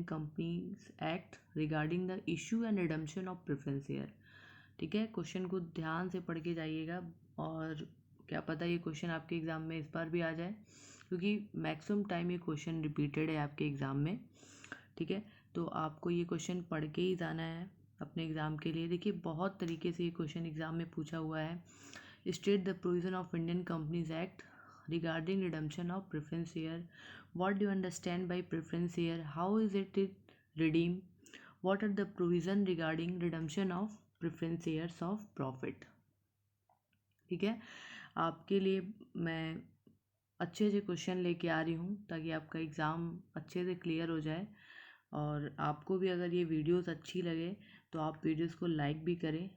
Companies act regarding the issue and redemption of preference share. ठीक है, question को ध्यान से पढ़ के जाइएगा और क्या पता ये क्वेश्चन आपके एग्ज़ाम में इस बार भी आ जाए, क्योंकि मैक्सिमम टाइम ये क्वेश्चन रिपीटेड है आपके एग्ज़ाम में। ठीक है, तो आपको ये क्वेश्चन पढ़ के ही जाना है अपने एग्ज़ाम के लिए। देखिए बहुत तरीके से ये क्वेश्चन एग्ज़ाम में पूछा हुआ है। State the provision of Indian companies act regarding redemption of preference share. What do you understand by preference share? How is it redeemed? What are the provision regarding redemption of preference shares of profit? ठीक है, आपके लिए मैं अच्छे से question लेके आ रही हूँ ताकि आपका एग्ज़ाम अच्छे से क्लियर हो जाए। और आपको भी अगर ये वीडियोस अच्छी लगे तो आप वीडियोस को लाइक भी करें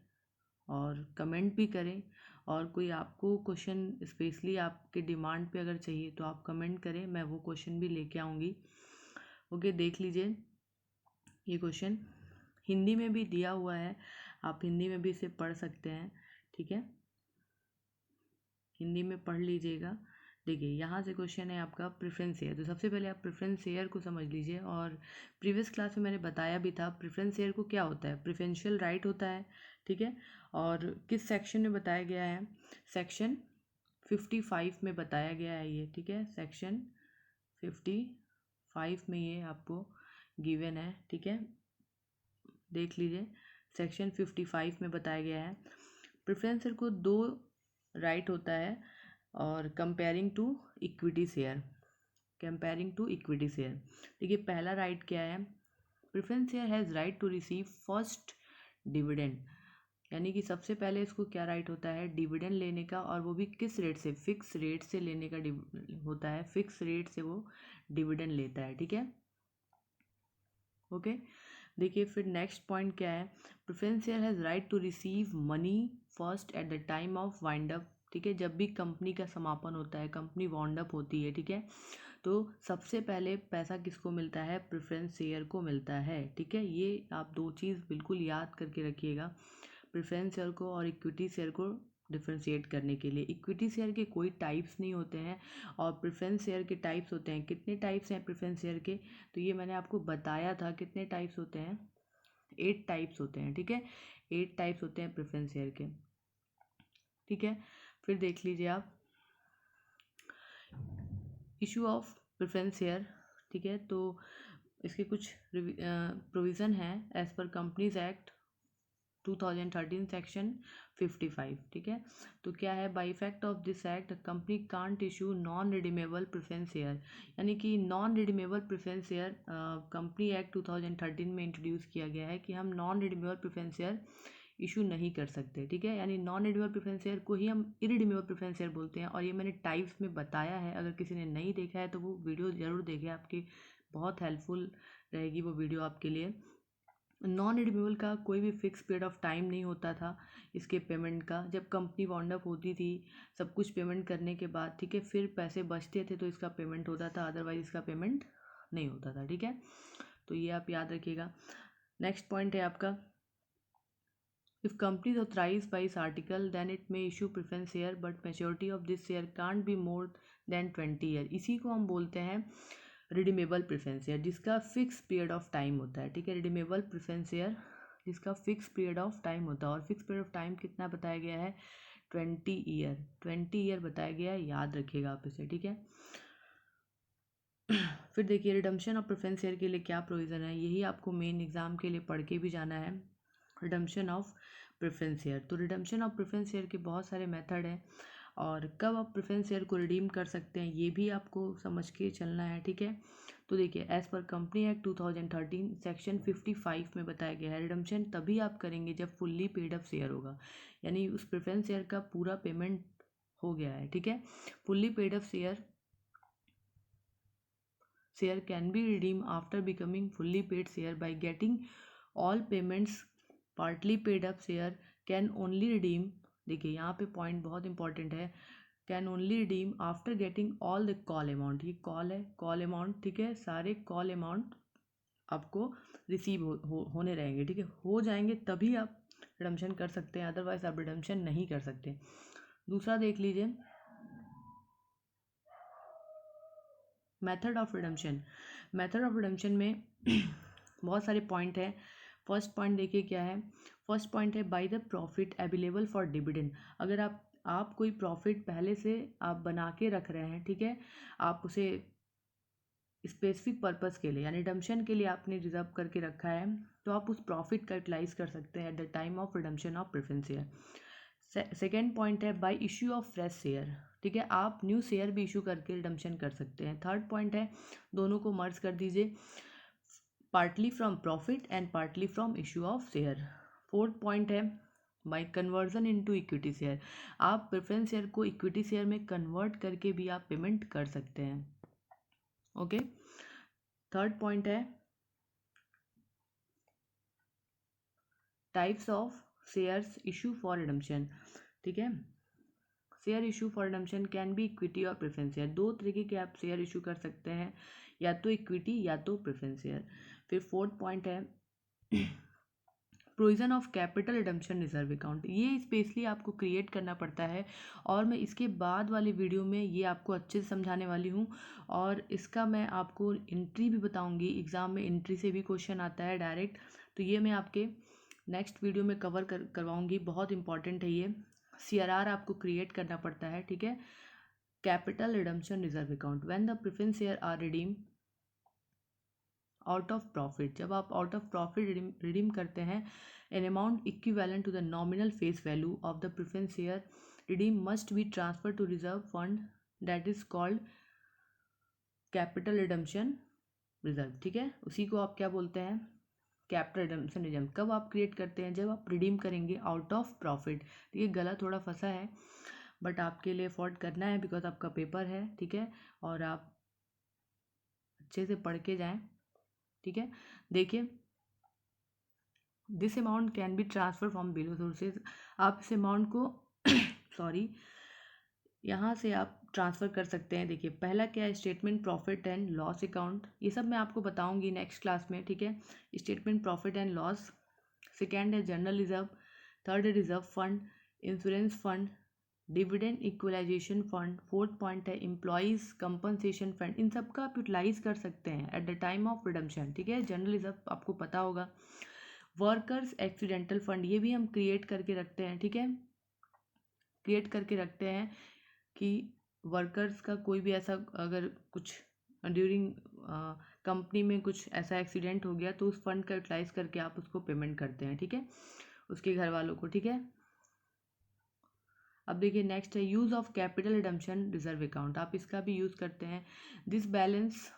और कमेंट भी करें, और कोई आपको क्वेश्चन स्पेशली आपके डिमांड पे अगर चाहिए तो आप कमेंट करें, मैं वो क्वेश्चन भी लेके आऊँगी। ओके, देख लीजिए ये क्वेश्चन हिंदी में भी दिया हुआ है, आप हिंदी में भी इसे पढ़ सकते हैं। ठीक है, हिंदी में पढ़ लीजिएगा। देखिए यहाँ से क्वेश्चन है आपका प्रेफरेंस शेयर। तो सबसे पहले आप प्रेफरेंस शेयर को समझ लीजिए, और प्रीवियस क्लास में मैंने बताया भी था प्रेफरेंस शेयर को क्या होता है। प्रेफरेंशियल राइट होता है। ठीक है, और किस सेक्शन में बताया गया है? सेक्शन 55 में बताया गया है ये। ठीक है, सेक्शन 55 में ये आपको गिवन है। ठीक है, देख लीजिए सेक्शन 55 में बताया गया है प्रेफरेंस शेयर को दो राइट होता है, और comparing to equity share. Comparing to equity share, देखिए पहला राइट क्या है? Preference share has right to receive first dividend, यानी कि सबसे पहले इसको क्या राइट होता है? डिविडेंड लेने का, और वो भी किस रेट से? फिक्स रेट से लेने का होता है। फिक्स रेट से वो डिविडेंड लेता है। ठीक है, ओके। देखिए फिर नेक्स्ट पॉइंट क्या है? Preference share has right to receive money first at the time of wind up. ठीक है, जब भी कंपनी का समापन होता है, कंपनी वाइंड अप होती है, ठीक है, तो सबसे पहले पैसा किसको मिलता है? प्रेफरेंस शेयर को मिलता है। ठीक है, ये आप दो चीज़ बिल्कुल याद करके रखिएगा, प्रेफरेंस शेयर को और इक्विटी शेयर को डिफ्रेंशिएट करने के लिए। इक्विटी शेयर के कोई टाइप्स नहीं होते हैं, और प्रेफरेंस शेयर के टाइप्स होते हैं। कितने टाइप्स हैं प्रेफरेंस शेयर के? तो ये मैंने आपको बताया था, कितने टाइप्स होते हैं? 8 टाइप्स होते हैं। ठीक है, 8 टाइप्स होते हैं प्रेफरेंस शेयर के। ठीक है, फिर देख लीजिए आप इशू ऑफ प्रेफरेंस शेयर। ठीक है, तो इसके कुछ प्रोविज़न हैं as per companies act 2013 section 55। ठीक है, तो क्या है? By effect of this act company can't issue non redeemable preference share, यानी कि non redeemable preference share company act 2013 में इंट्रोड्यूस किया गया है कि हम non redeemable preference share issue नहीं कर सकते। ठीक है, यानी नॉन रिडीमेबल प्रेफरेंस शेयर को ही हम इरिडीमेबल प्रेफरेंस शेयर बोलते हैं, और ये मैंने टाइप्स में बताया है। अगर किसी ने नहीं देखा है तो वो वीडियो ज़रूर देखें, आपकी बहुत हेल्पफुल रहेगी वो वीडियो आपके लिए। नॉन रिडीमेबल का कोई भी फिक्स पीरियड ऑफ टाइम नहीं होता था इसके पेमेंट का। जब कंपनी वाइंड अप होती थी, सब कुछ पेमेंट करने के बाद, ठीक है, फिर पैसे बचते थे तो इसका पेमेंट होता था, अदरवाइज इसका पेमेंट नहीं होता था। ठीक है, तो ये आप याद रखिएगा। नेक्स्ट पॉइंट है आपका, if company is authorised by इस article then it may issue preference share but maturity of this share can't be more than 20 year. इसी को हम बोलते हैं रिडीमेबल प्रेफरेंस शेयर, जिसका फिक्स पीरियड ऑफ टाइम होता है। ठीक है, रिडीमेबल प्रेफरेंस शेयर जिसका फिक्स पीरियड ऑफ टाइम होता है, और फिक्स पीरियड ऑफ टाइम कितना बताया गया है? 20 ईयर। 20 ईयर बताया गया है, याद रखिएगा आप इसे। ठीक है, फिर देखिए रिडम्पशन ऑफ प्रेफरेंस शेयर के लिए क्या प्रोविज़न है, यही आपको मेन एग्जाम के लिए पढ़ के भी जाना है। रिडम्पशन ऑफ प्रेफरेंस शेयर, तो रिडम्पशन ऑफ प्रेफरेंस शेयर के बहुत सारे मेथड हैं, और कब आप प्रेफरेंस शेयर को रिडीम कर सकते हैं ये भी आपको समझ के चलना है। ठीक है, तो देखिए as per company act 2013 section 55 में बताया गया है रिडम्पशन तभी आप करेंगे जब फुल्ली पेड अप शेयर होगा, यानी उस प्रेफरेंस शेयर का पूरा पेमेंट हो गया है। ठीक है, fully paid up share can be redeem after becoming fully paid share by getting all payments. Partly paid up share can only redeem, देखिए यहाँ पे पॉइंट बहुत इंपॉर्टेंट है, can only redeem after getting all the call amount. ये call है, call amount. ठीक है, सारे कॉल अमाउंट आपको रिसीव होने रहेंगे। ठीक है, हो जाएंगे तभी आप रिडम्पशन कर सकते हैं, अदरवाइज आप रिडम्पशन नहीं कर सकते। दूसरा देख लीजिए method of redemption. Method of redemption में बहुत सारे पॉइंट हैं। फर्स्ट पॉइंट देखिए क्या है। फर्स्ट पॉइंट है by the profit available for dividend. अगर आप कोई प्रॉफिट पहले से आप बना के रख रहे हैं, ठीक है, आप उसे स्पेसिफिक पर्पस के लिए यानी रिडम्पशन के लिए आपने रिजर्व करके रखा है, तो आप उस प्रॉफिट का यूटिलाइज कर सकते हैं at the time of redemption of preference share. Second point है by issue of fresh share, ठीक है, आप न्यू शेयर भी इशू करके रिडम्पशन कर सकते हैं। थर्ड पॉइंट है दोनों को मर्ज कर दीजिए, partly from profit and partly from issue of share. Fourth point है by conversion into equity share, आप प्रेफरेंस शेयर को इक्विटी शेयर में कन्वर्ट करके भी आप पेमेंट कर सकते हैं। ओके, थर्ड पॉइंट है types of shares issue for redemption, ठीक है। Share issue for redemption can be equity और प्रेफरेंस शेयर, दो तरीके के आप शेयर इशू कर सकते हैं, या तो इक्विटी या तो प्रेफरेंस शेयर। फिर फोर्थ पॉइंट है provision of capital redemption reserve account, ये स्पेशली आपको क्रिएट करना पड़ता है, और मैं इसके बाद वाली वीडियो में ये आपको अच्छे से समझाने वाली हूँ, और इसका मैं आपको एंट्री भी बताऊँगी। एग्ज़ाम में एंट्री से भी क्वेश्चन आता है डायरेक्ट, तो ये मैं आपके नेक्स्ट वीडियो में कवर करवाऊँगी। बहुत इंपॉर्टेंट है ये। CRR आपको क्रिएट करना पड़ता है, ठीक है। Capital redemption reserve account when the preference share are redeem out of profit, जब आप आउट ऑफ प्रॉफिट रिडीम करते हैं, an amount equivalent to the nominal face value of the preference share redeem must be transfer to reserve fund that is called capital redemption reserve, ठीक है। उसी को आप क्या बोलते हैं, कैपिटल रिडम्पशन रिजर्व। कब आप क्रिएट करते हैं, जब आप रिडीम करेंगे आउट ऑफ प्रॉफिट। ये गला थोड़ा फंसा है, बट आपके लिए अफोर्ड करना है बिकॉज आपका पेपर है, ठीक है, और आप अच्छे से पढ़ के जाएं, ठीक है। देखिए, this amount can be transfer from below sources, आप इस अमाउंट को सॉरी यहाँ से आप ट्रांसफ़र कर सकते हैं। देखिए, पहला क्या है, statement profit and loss account, ये सब मैं आपको बताऊंगी नेक्स्ट क्लास में, ठीक है। Statement profit and loss. Second है जनरल रिजर्व। थर्ड है reserve fund, insurance fund, dividend equalisation fund. Fourth point है एम्प्लॉयज़ कंपनसेशन फंड। इन सब का आप यूटिलाइज कर सकते हैं at the time of redemption, ठीक है। जनरल रिजर्व आपको पता होगा। वर्कर्स एक्सीडेंटल फंड, ये भी हम क्रिएट करके रखते हैं, ठीक है, क्रिएट करके रखते हैं कि वर्कर्स का कोई भी ऐसा अगर कुछ ड्यूरिंग कंपनी में कुछ ऐसा एक्सीडेंट हो गया, तो उस फंड का यूटिलाइज करके आप उसको पेमेंट करते हैं, ठीक है, उसके घर वालों को, ठीक है। अब देखिए नेक्स्ट है use of capital redemption reserve account, आप इसका भी यूज़ करते हैं। This balance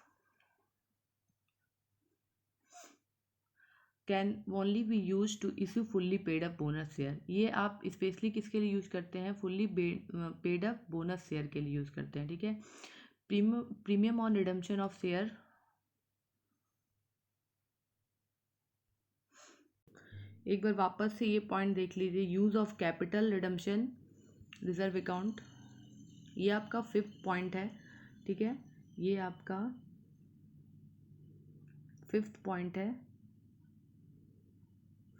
can only be use to issue fully paid up bonus share, ये आप स्पेशली किसके लिए यूज़ करते हैं, fully paid up bonus share के लिए यूज़ करते हैं, ठीक है। Premium on redemption of share, एक बार वापस से ये पॉइंट देख लीजिए, use of capital redemption reserve account, ये आपका फिफ्थ पॉइंट है, ठीक है, ये आपका फिफ्थ पॉइंट है।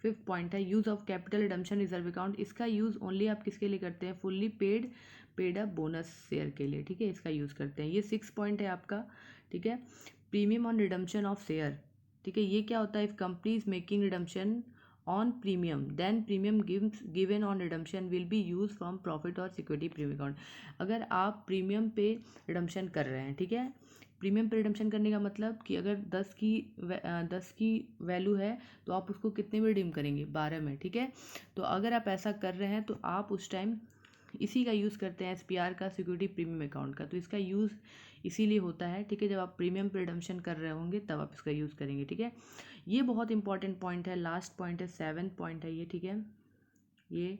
फिफ्थ पॉइंट है use of capital redemption reserve account, इसका यूज़ ओनली आप किसके लिए करते हैं, fully paid up bonus share के लिए, ठीक है, इसका यूज़ करते हैं। ये सिक्स पॉइंट है आपका, ठीक है। Premium on redemption of share, ठीक है, ये क्या होता है, if company is making redemption on premium then premium given on redemption will be use from profit और सिक्योरिटी प्रीमियम अकाउंट। अगर आप प्रीमियम पे रिडम्पशन कर रहे हैं, ठीक है, प्रीमियम पे रिडम्पशन करने का मतलब कि अगर 10 की वैल्यू है, तो आप उसको कितने में रिडीम करेंगे, 12 में, ठीक है। तो अगर आप ऐसा कर रहे हैं, तो आप उस टाइम इसी का यूज़ करते हैं, SPR का, सिक्योरिटी प्रीमियम अकाउंट का, तो इसका यूज़ इसीलिए होता है, ठीक है। जब आप प्रीमियम पे रिडम्पशन कर रहे होंगे तब आप इसका यूज़ करेंगे, ठीक है। ये बहुत इंपॉर्टेंट पॉइंट है, लास्ट पॉइंट है, सेवन्थ पॉइंट है ये, ठीक है, ये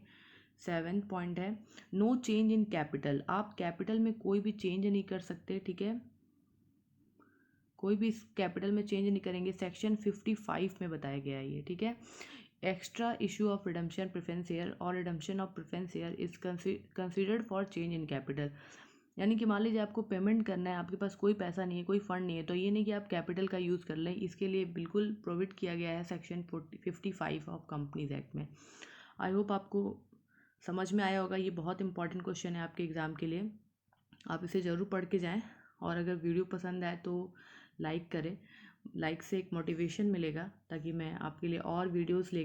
सेवन्थ पॉइंट है। नो चेंज इन कैपिटल, आप कैपिटल में कोई भी चेंज नहीं कर सकते, ठीक है, कोई भी इस कैपिटल में चेंज नहीं करेंगे, सेक्शन 55 में बताया गया है ये, ठीक है। Extra issue of redemption preference share और redemption of preference share is considered for change in capital, यानी कि मान लीजिए आपको पेमेंट करना है, आपके पास कोई पैसा नहीं है, कोई फंड नहीं है, तो ये नहीं कि आप कैपिटल का यूज़ कर लें, इसके लिए बिल्कुल प्रोविड किया गया है सेक्शन 55 ऑफ कंपनीज एक्ट में। आई होप आपको समझ में आया होगा, ये बहुत इंपॉर्टेंट क्वेश्चन है आपके एग्ज़ाम के लिए, आप इसे ज़रूर पढ़ के जाएँ, और अगर वीडियो पसंद आए तो लाइक करें। लाइक से एक मोटिवेशन मिलेगा ताकि मैं आपके लिए और वीडियोस ले